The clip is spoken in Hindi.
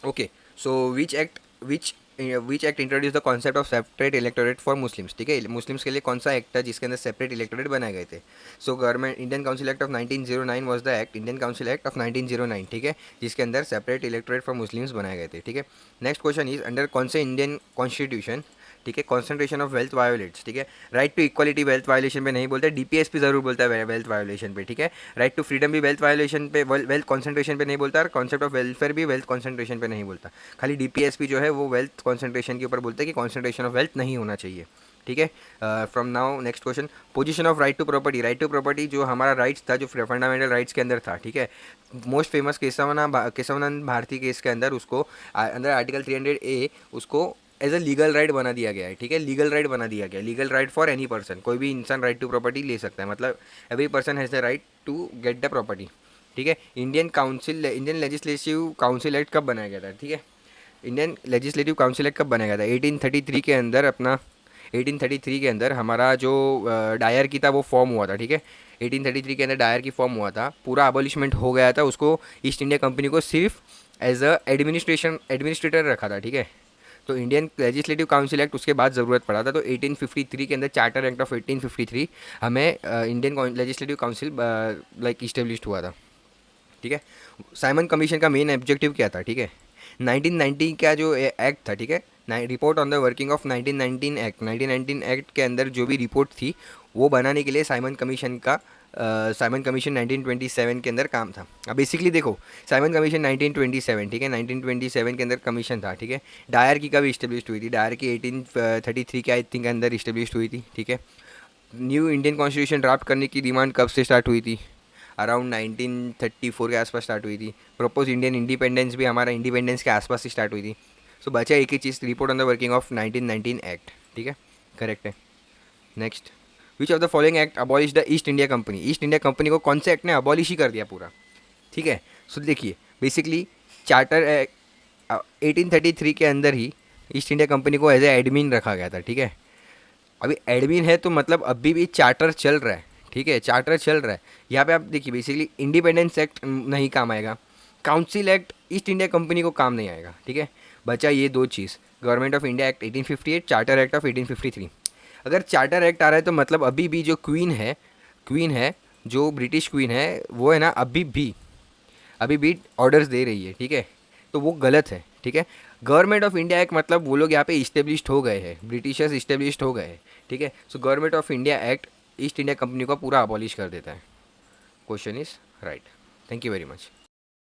Okay, so which act introduce the concept of separate electorate for Muslims, ठीक है, मुस्लिम्स के लिए कौन सा एक्ट था जिसके अंदर सेपरेट इलेक्टोरेट बनाए गए थे? So government Indian council act of 1909 was the act, Indian council act of 1909, ठीक है, जिसके अंदर सेपरेट इलेक्टोरेट फॉर मुस्लिम्स बनाए गए थे, ठीक है। नेक्स्ट क्वेश्चन इज अंडर कौन से इंडियन कॉन्स्टिट्यूशन, ठीक है, कॉन्सेंट्रेशन ऑफ वेल्थ वायोलेट्स, ठीक है, right to equality wealth violation पे नहीं बोलते, डीपीएसपी जरूर बोलता है वेल्थ वायोलेशन पे, ठीक है। राइट टू फ्रीडम भी वेल्थ वायोलेशन पे, वेल्थ कॉन्सेंट्रेशन पे नहीं बोलता, और कॉन्सेप्ट ऑफ वेलफेयर भी वेल्थ कॉन्सेंट्रेशन पे नहीं बोलता। खाली डीपीएसपी जो है वो वेल्थ कॉन्सेंट्रेशन के ऊपर बोलता है कि कॉन्सेंट्रेशन ऑफ वेल्थ नहीं होना चाहिए, ठीक है। From now next question, position of right to property, right to property जो हमारा राइट्स था, जो फंडामेंटल राइट्स के अंदर था, ठीक है। Most famous Keshavananda Bharati case के अंदर उसको अंदर आर्टिकल 300A उसको एज अ लीगल राइट बना दिया गया है, ठीक है, लीगल राइट बना दिया गया है, legal right for any person, कोई भी इंसान राइट टू प्रॉपर्टी ले सकता है, मतलब every person has the right to get the property, ठीक है। इंडियन लेजिस्लेटिव काउंसिल एक्ट कब बनाया गया था, ठीक है, इंडियन लेजिस्लेटिव काउंसिल एक्ट कब बनाया गया था? 1833 के अंदर अपना 1833 के अंदर हमारा जो डायर की था वो फॉर्म हुआ था, ठीक है। 1833 के अंदर डायर की फॉर्म हुआ था, पूरा अबॉलिशमेंट हो गया था, उसको ईस्ट इंडिया कंपनी को सिर्फ एज अ एडमिनिस्ट्रेटर रखा था, ठीक है। तो इंडियन लेजिस्लेटिव काउंसिल एक्ट उसके बाद ज़रूरत पड़ा था, तो 1853 के अंदर चार्टर एक्ट ऑफ 1853 हमें Indian legislative council like establish हुआ था, ठीक है। साइमन कमीशन का मेन ऑब्जेक्टिव क्या था, ठीक है, 1990 का जो एक्ट था, ठीक है, report on the working of 1919 act, 1919 act के अंदर जो भी रिपोर्ट थी वो बनाने के लिए साइमन कमीशन 1927 के अंदर काम था। अब बेसिकली देखो, साइमन कमीशन 1927, ठीक है, 1927 के अंदर कमीशन था, ठीक है। डायर की कब इस्टेब्लिश हुई थी? डायर की 1833 के आई थिंक अंदर इस्टेब्लिश हुई थी, ठीक है। न्यू इंडियन कॉन्स्टिट्यूशन ड्राफ्ट करने की डिमांड कब से स्टार्ट हुई थी? अराउंड 1934 के आसपास स्टार्ट हुई थी। प्रपोज इंडियन इंडिपेंडेंस भी हमारा इंडिपेंडेंस के आसपास ही स्टार्ट हुई थी। सो बचा एक ही चीज़, report on the working of 1919 act, ठीक है, करेक्ट है। Next, which of the following act abolish the East India Company, East India Company को कौन से एक्ट ने अबॉलिश ही कर दिया पूरा, ठीक है। सो देखिए, बेसिकली चार्टर 1833 के अंदर ही ईस्ट इंडिया कंपनी को एज ए एडमिन रखा गया था, ठीक है। अभी एडमिन है तो मतलब अभी भी चार्टर चल रहा है, ठीक है, चार्टर चल रहा है। यहाँ पे आप देखिए, बेसिकली इंडिपेंडेंस एक्ट नहीं काम आएगा, council act East India Company को काम नहीं आएगा, ठीक है। बचा ये दो चीज़, government of India act 1858, charter act of 1853। अगर चार्टर एक्ट आ रहा है तो मतलब अभी भी जो क्वीन है जो ब्रिटिश क्वीन है वो है ना, अभी भी ऑर्डर्स दे रही है, ठीक है, तो वो गलत है, ठीक है। गवर्नमेंट ऑफ इंडिया एक्ट मतलब वो लोग यहाँ पे इस्टेब्लिश्ड हो गए हैं, ब्रिटिशर्स इस्टेब्लिश्ड हो गए हैं, ठीक है। So government of India act East India Company को पूरा अबॉलिश कर देता है। Question is right. Thank you very much.